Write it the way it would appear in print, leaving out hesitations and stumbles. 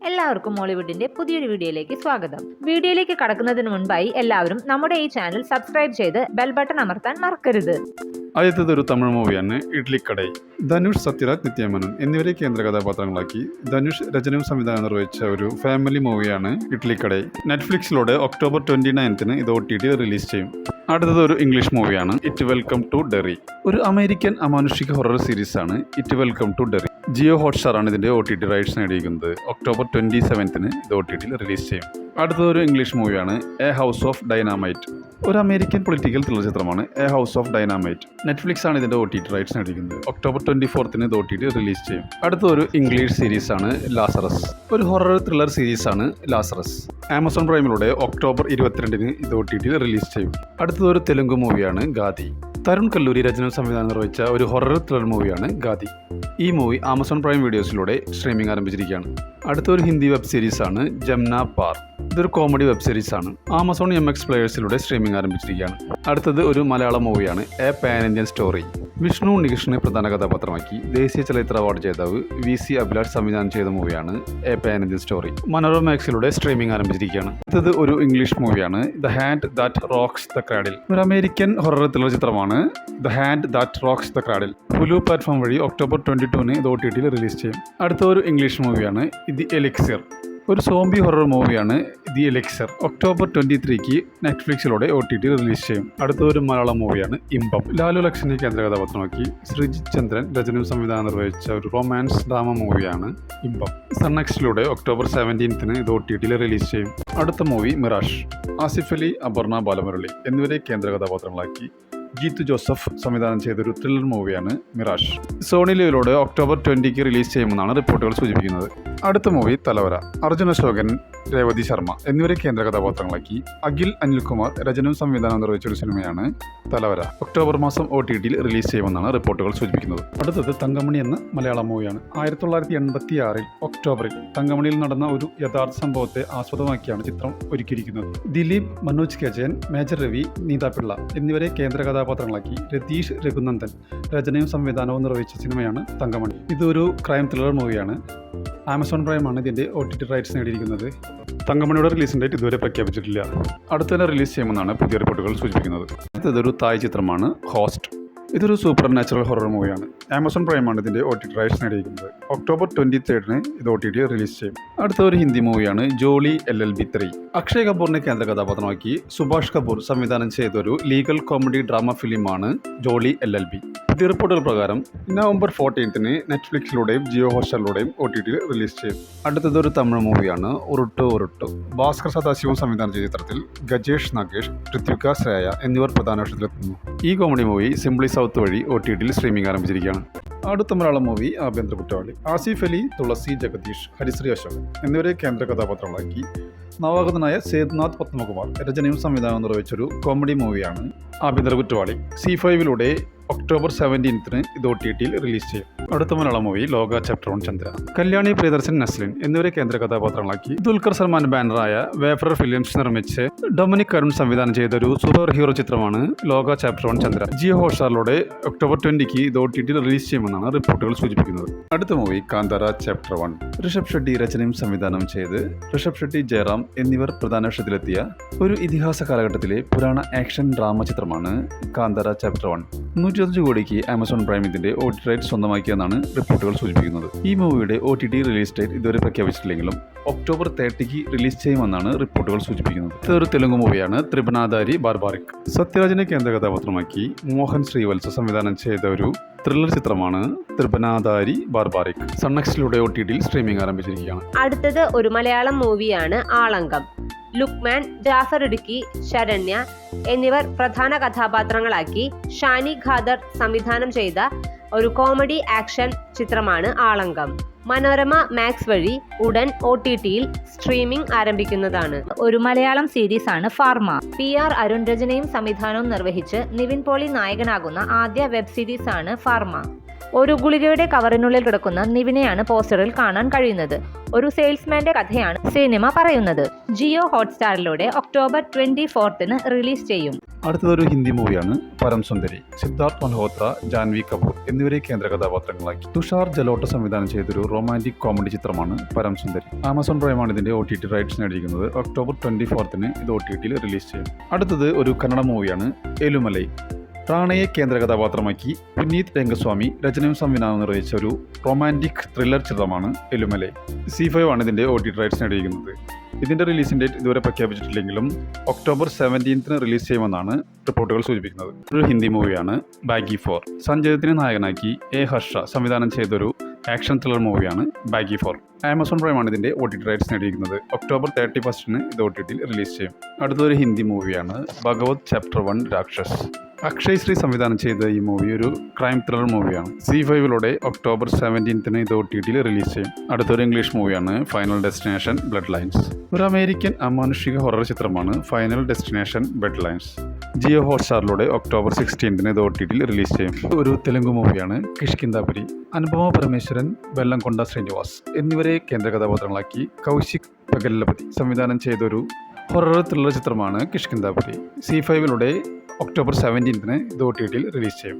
എല്ലാവർക്കും മോളിവുഡിന്റെ പുതിയൊരു വീഡിയോയിലേക്ക് സ്വാഗതം. വീഡിയോയിലേക്ക് കടക്കുന്നതിന് മുൻപായി എല്ലാവരും നമ്മുടെ ഈ ചാനൽ സബ്സ്ക്രൈബ് ചെയ്ത് ബെൽ ബട്ടൺ അമർത്താൻ മറക്കരുത്. ആദ്യത്തേത് ഒരു തമിഴ് മൂവിയാണ് ഇഡ്ലിക്കടൈ. ധനുഷ്, സത്യരാജ്, നിത്യമേനോൻ എന്നിവരെ കേന്ദ്ര കഥാപാത്രങ്ങളാക്കി ധനുഷ് രചനയും സംവിധാനം നിർവഹിച്ച ഒരു ഫാമിലി മൂവിയാണ് ഇഡ്ലിക്കടൈ. നെറ്റ്ഫ്ലിക്സിലൂടെ ഒക്ടോബർ 29 ഇത് OTT റിലീസ് ചെയ്യും. അടുത്തത് ഒരു ഇംഗ്ലീഷ് മൂവിയാണ് ഇറ്റ് വെൽക്കം ടു ഡെറി. ഒരു അമേരിക്കൻ അമാനുഷിക ഹൊറർ സീരീസ് ആണ് It welcome to Derry. Jio Hotstar ആണ് ഇതിന്റെ OTT റൈറ്റ്സ് നേടിയിരിക്കുന്നത്. ഒക്ടോബർ 27 ഇത് OTT റിലീസ് ചെയ്യും. അടുത്തത് ഒരു ഇംഗ്ലീഷ് മൂവിയാണ് എ ഹൗസ് ഓഫ് ഡൈനാമൈറ്റ്. ഒരു അമേരിക്കൻ പൊളിറ്റിക്കൽ ത്രില്ലർ ചിത്രമാണ് A house of dynamite. Netflix ആണ് ഇതിന്റെ OTT റൈറ്റ്സ് നേടിയിരിക്കുന്നത്. ഒക്ടോബർ 24 ഇത് OTT റിലീസ് ചെയ്യും. അടുത്ത ഒരു ഇംഗ്ലീഷ് സീരീസ് ആണ് ലാസറസ്. ഒരു ഹൊറർ ത്രില്ലർ സീരീസ് ആണ് ലാസറസ്. ആമസോൺ പ്രൈമിലൂടെ ഒക്ടോബർ 22 ഇത് OTT റിലീസ് ചെയ്യും. അടുത്തത് ഒരു തെലുങ്ക് മൂവിയാണ് ഗാദി. തരുൺ കല്ലൂരി രചന സംവിധാനം നിർവഹിച്ച ഒരു ഹൊറർ ത്രില്ലർ മൂവിയാണ് ഗാദി. ഈ മൂവി ആമസോൺ പ്രൈം വീഡിയോസിലൂടെ സ്ട്രീമിംഗ് ആരംഭിച്ചിരിക്കുകയാണ്. അടുത്തൊരു ഹിന്ദി വെബ് സീരീസ് ആണ് ജംന പാർ. ഇതൊരു കോമഡി വെബ് സീരീസ് ആണ്. ആമസോൺ MX പ്ലേയേഴ്സിലൂടെ സ്ട്രീമിംഗ് ആരംഭിച്ചിരിക്കുകയാണ്. അടുത്തത് ഒരു മലയാളം മൂവിയാണ് a pan Indian story. Vishnu ഉണ്ണികൃഷ്ണനെ പ്രധാന കഥാപാത്രമാക്കി ദേശീയ ചലച്ചിത്ര അവാർഡ് ജേതാവ് VC അഭിലാഷ് സംവിധാനം ചെയ്ത മൂവിയാണ് a pan Indian story. Manorama മാക്സിലൂടെ സ്ട്രീമിംഗ് ആരംഭിച്ചിരിക്കുകയാണ്. അടുത്തത് ഒരു ഇംഗ്ലീഷ് മൂവിയാണ് the hand that rocks the cradle. ഒരു അമേരിക്കൻ ഹൊറർ ത്രില്ലർ ചിത്രമാണ് the hand that rocks the cradle. Hulu platform വഴി ഒക്ടോബർ 22 ഇത് OTT റിലീസ് ചെയ്യും. അടുത്ത ഒരു ഇംഗ്ലീഷ് മൂവിയാണ് ദി എലിക്സിർ. ഒരു സോംബി ഹൊറർ മൂവിയാണ് ദി എലിക്സിർ. ഒക്ടോബർ 23 നെറ്റ്ഫ്ലിക്സിലൂടെ OTT റിലീസ് ചെയ്യും. അടുത്ത ഒരു മലയാളം മൂവിയാണ് ഇമ്പം. ലാലു ലക്ഷ്മണനെ കേന്ദ്ര കഥാപാത്രമാക്കി ശ്രീജിത് ചന്ദ്രൻ രചനയും സംവിധാനം നിർവഹിച്ച ഒരു റൊമാൻസ് ഡ്രാമ മൂവിയാണ് ഇമ്പം. സൺനെക്സ്റ്റിലൂടെ ഒക്ടോബർ 17 ഇത് OTT റിലീസ് ചെയ്യും. അടുത്ത മൂവി മിറാഷ്. ആസിഫ് അലി, അപർണ ബാലമുരളി എന്നിവരെ കേന്ദ്ര കഥാപാത്രങ്ങളാക്കി ജീത്തു ജോസഫ് സംവിധാനം ചെയ്തൊരു ത്രില്ലർ മൂവിയാണ് മിറാഷ്. സോണി ലിവിലൂടെ ഒക്ടോബർ 20 റിലീസ് ചെയ്യുമെന്നാണ് റിപ്പോർട്ടുകൾ സൂചിപ്പിക്കുന്നത്. അടുത്ത മൂവി തലവര. അർജുൻ അശോകൻ, രേവതി ശർമ്മ എന്നിവരെ കേന്ദ്ര കഥാപാത്രങ്ങളാക്കി അഖിൽ അനിൽകുമാർ രചനയും സംവിധാനം നിർവഹിച്ചൊരു സിനിമയാണ് തലവര. ഒക്ടോബർ മാസം OTT റിലീസ് ചെയ്യുമെന്നാണ് റിപ്പോർട്ടുകൾ സൂചിപ്പിക്കുന്നത്. അടുത്തത് തങ്കമണി എന്ന മലയാളം മൂവിയാണ്. 1986 ഒക്ടോബറിൽ തങ്കമണിയിൽ നടന്ന ഒരു യഥാർത്ഥ സംഭവത്തെ ആസ്പദമാക്കിയാണ് ചിത്രം ഒരുക്കിയിരിക്കുന്നത്. ദിലീപ്, മനോജ് കെ ജയൻ, മേജർ രവി, നീത പിള്ള എന്നിവരെ കേന്ദ്ര കഥാപാത്രങ്ങളാക്കി രതീഷ് രഘുനന്ദൻ രചനയും സംവിധാനവും നിർവഹിച്ച സിനിമയാണ് തങ്കമണി. ഇതൊരു ക്രൈം ത്രില്ലർ മൂവിയാണ്. ആമസോൺ പ്രൈമാണ് ഇതിന്റെ OTT റൈറ്റ്സ് നേടിയിരിക്കുന്നത്. തങ്കമണിയുടെ റിലീസിംഗ് ഡേറ്റ് ഇതുവരെ പ്രഖ്യാപിച്ചിട്ടില്ല. അടുത്തന്നെ റിലീസ് ചെയ്യുമെന്നാണ് പുതിയ റിപ്പോർട്ടുകൾ സൂചിപ്പിക്കുന്നത്. ഇതൊരു തായ് ചിത്രമാണ് ഹോസ്റ്റ്. ഇതൊരു സൂപ്പർ നാച്ചുറൽ ഹൊറർ മൂവിയാണ്. ആമസോൺ പ്രൈമാണ് ഇതിന്റെ OTT റൈറ്റ്സ് നേടിയിരിക്കുന്നത്. ഒക്ടോബർ 23 ഇത് OTT റിലീസ് ചെയ്യും. അടുത്ത ഒരു ഹിന്ദി മൂവിയാണ് ജോളി LLB 3. അക്ഷയ് കപൂറിനെ കേന്ദ്ര കഥാപാത്രമാക്കി സുഭാഷ് കപൂർ സംവിധാനം ചെയ്തൊരു ലീഗൽ കോമഡി ഡ്രാമ ഫിലിമാണ് ജോളി LLB. പുതിയ റിപ്പോർട്ടുകൾ പ്രകാരം നവംബർ 14 നെറ്റ്ഫ്ലിക്സിലൂടെയും ജിയോ ഹോട്ട്സ്റ്റാറിലൂടെയും OTT റിലീസ് ചെയ്യും. അടുത്തത് ഒരു തമിഴ് മൂവിയാണ് ഉരുട്ടു ഉരുട്ടു. ഭാസ്കർ സദാശിവം സംവിധാനം ചെയ്ത ചിത്രത്തിൽ ഗജേഷ് നാഗേഷ്, പൃഥ്വിക, ശ്രേയ എന്നിവർ പ്രധാന വേഷത്തിലെത്തുന്നു. ഈ കോമഡി മൂവി സിംപ്ലി സൗത്ത് വഴി OTT സ്ട്രീമിംഗ് ആരംഭിച്ചിരിക്കുകയാണ്. അടുത്ത മലയാളം മൂവി ആഭ്യന്തര കുറ്റവാളി. ആസിഫ് അലി, തുളസി, ജഗദീഷ്, ഹരിശ്രീ അശോകൻ എന്നിവരെ കേന്ദ്ര കഥാപാത്രങ്ങളാക്കി നവാഗതനായ സേതുനാഥ് പത്മകുമാർ രചനയും സംവിധാനവും നിർവഹിച്ചൊരു കോമഡി മൂവിയാണ് ആഭ്യന്തര കുറ്റവാളി. C5 ഒക്ടോബർ 17 ഇത് OTT റിലീസ് ചെയ്യും. അടുത്ത മലയാളം മൂവി ലോക ചാപ്റ്റർ 1 ചന്ദ്ര. കല്യാണി പ്രിയദർശൻ, നസ്ലിൻ എന്നിവരെ കേന്ദ്ര കഥാപാത്രങ്ങളാക്കി ദുൽഖർ സൽമാൻ ബാനറായ വേഫർ ഫിലിംസ് നിർമ്മിച്ച് ഡൊമിനിക് അരുൺ സംവിധാനം ചെയ്ത ഒരു സൂപ്പർ ഹീറോ ചിത്രമാണ് ലോക ചാപ്റ്റർ 1 ചന്ദ്ര. ജിയോ ഹോട്ട്സ്റ്റാറിലൂടെ ഒക്ടോബർ 20 ഇത് OTT റിലീസ് ചെയ്യുമെന്നാണ് റിപ്പോർട്ടുകൾ സൂചിപ്പിക്കുന്നത്. അടുത്ത മൂവി കാന്താര ചാപ്റ്റർ 1. ഋഷഭ് ഷെട്ടി രചനയും സംവിധാനം ചെയ്ത് ഋഷഭ് ഷെട്ടി, ജയറാം എന്നിവർ പ്രധാന വേഷത്തിലെത്തിയ ഒരു ഇതിഹാസ കാലഘട്ടത്തിലെ പുരാണ ആക്ഷൻ ഡ്രാമ ചിത്രമാണ് കാന്താര ചാപ്റ്റർ 1. 125 കോടിക്ക് ആമസോൺ പ്രൈം ഇതിന്റെ OTT റൈറ്റ് സ്വന്തമാക്കിയെന്നാണ് റിപ്പോർട്ടുകൾ സൂചിപ്പിക്കുന്നത്. ഈ മൂവിയുടെ OTT റിലീസ് ഡേറ്റ് ഇതുവരെ പ്രഖ്യാപിച്ചിട്ടില്ലെങ്കിലും ഒക്ടോബർ 30 റിലീസ് ചെയ്യുമെന്നാണ് റിപ്പോർട്ടുകൾ സൂചിപ്പിക്കുന്നത്. ഇതൊരു തെലുങ്ക് മൂവിയാണ് ത്രിപുനാധാരി ബാർബാറിക്. സത്യരാജിനെ കേന്ദ്ര കഥാപാത്രമാക്കി മോഹൻ ശ്രീവത്സ സംവിധാനം ചെയ്ത ഒരു ത്രില്ലർ ചിത്രമാണ് ത്രിപുനാധാരി ബാർബാറിക്. സൺനെക്സ്റ്റിലൂടെ OTT സ്ട്രീമിംഗ് ആരംഭിച്ചിരിക്കുകയാണ്. അടുത്തത് ഒരു മലയാളം മൂവിയാണ് ആളങ്കം. ലുക്മാൻ, ജാഫർ ഇടുക്കി, ശരണ്യ എന്നിവർ പ്രധാന കഥാപാത്രങ്ങളാക്കി ഷാനി ഖാദർ സംവിധാനം ചെയ്ത ഒരു കോമഡി ആക്ഷൻ ചിത്രമാണ് ആളങ്കം. മനോരമ മാക്സ് വഴി ഉടൻ OTT സ്ട്രീമിംഗ് ആരംഭിക്കുന്നതാണ്. ഒരു മലയാളം സീരീസ് ആണ് ഫാർമ. PR അരുൺ രചനയും സംവിധാനവും നിർവഹിച്ച് നിവിൻ പോളി നായകനാകുന്ന ആദ്യ വെബ് സീരീസ് ആണ് ഫാർമ. ഒരു ഗുളികയുടെ കവറിനുള്ളിൽ കിടക്കുന്ന നിവിനെയാണ് പോസ്റ്ററിൽ കാണാൻ കഴിയുന്നത്. ഒരു സെയിൽസ്മാന്റെ കഥയാണ് സിനിമ പറയുന്നത്. ജിയോ ഹോട്ട്സ്റ്റാറിലൂടെ ഒക്ടോബർ 24 റിലീസ് ചെയ്യും. അടുത്തതൊരു ഹിന്ദി മൂവിയാണ് പരം സുന്ദരി. സിദ്ധാർത്ഥ് മൽഹോത്ര, ജാൻവി കപൂർ എന്നിവരെ കേന്ദ്ര കഥാപാത്രങ്ങളാക്കി തുഷാർ ജലോട്ട സംവിധാനം ചെയ്തൊരു റൊമാൻറ്റിക് കോമഡി ചിത്രമാണ് പരം സുന്ദരി. ആമസോൺ പ്രൈമാണ് ഇതിന്റെ OTT റൈറ്റ്സ് നേടിയിരിക്കുന്നത്. ഒക്ടോബർ 24 ഇത് OTTയിൽ റിലീസ് ചെയ്യും. അടുത്തത് ഒരു കന്നഡ മൂവിയാണ് ഏലുമലൈ. റാണയെ കേന്ദ്ര കഥാപാത്രമാക്കി പുനീത് രംഗസ്വാമി രചനയും സംവിധാനം നിർവഹിച്ച ഒരു റൊമാൻറ്റിക് ത്രില്ലർ ചിത്രമാണ് എലുമലൈ. C5 ആണ് ഇതിന്റെ OTT റൈറ്റ്സ് നേടിയിരിക്കുന്നത്. ഇതിന്റെ റിലീസിംഗ് ഡേറ്റ് ഇതുവരെ പ്രഖ്യാപിച്ചിട്ടില്ലെങ്കിലും ഒക്ടോബർ 17 റിലീസ് ചെയ്യുമെന്നാണ് റിപ്പോർട്ടുകൾ സൂചിപ്പിക്കുന്നത്. ഒരു ഹിന്ദി മൂവിയാണ് ബാഗി 4. സഞ്ജയ് ദത്തിനെ നായകനാക്കി ഹർഷ സംവിധാനം ചെയ്തൊരു ആക്ഷൻ ത്രില്ലർ മൂവിയാണ് ബാഗി 4. ആമസോൺ പ്രൈമാണ് ഇതിന്റെ OTT റൈറ്റ്സ് നേടിയിരിക്കുന്നത്. ഒക്ടോബർ 31 ഇത് OTTയിൽ റിലീസ് ചെയ്യും. അടുത്തൊരു ഹിന്ദി മൂവിയാണ് ഭഗവത് ചാപ്റ്റർ 1 രാക്ഷസ്. അക്ഷയ് ശ്രീ സംവിധാനം ചെയ്ത ഈ മൂവി ഒരു ക്രൈം ത്രില്ലർ മൂവിയാണ്. C5 ഒക്ടോബർ 17 ഇത് OTTയിൽ റിലീസ് ചെയ്യും. അടുത്തൊരു ഇംഗ്ലീഷ് മൂവിയാണ് ഫൈനൽ ഡെസ്റ്റിനേഷൻ ബ്ലഡ് ലൈൻസ്. ഒരു അമേരിക്കൻ അമാനുഷിക ഹൊറർ ചിത്രമാണ് final destination blood lines. Jio ഹോട്ട്സ്റ്റാറിലൂടെ ഒക്ടോബർ 16 ഇത് OTTയിൽ റിലീസ് ചെയ്യും. ഒരു തെലുങ്ക് മൂവിയാണ് കിഷ്കിന്ധാപുരി. അനുപമ പരമേശ്വരൻ, വെല്ലംകൊണ്ട ശ്രീനിവാസ് എന്നിവരെ കേന്ദ്ര കഥാപാത്രങ്ങളാക്കി കൗശിക് പഗല്ലപതി സംവിധാനം ചെയ്തൊരു ഹൊറർ ത്രില്ലർ ചിത്രമാണ് കിഷ്കിന്ധാപുരി. C5 ഒക്ടോബർ 17 ഇത് OTTയിൽ റിലീസ് ചെയ്യും.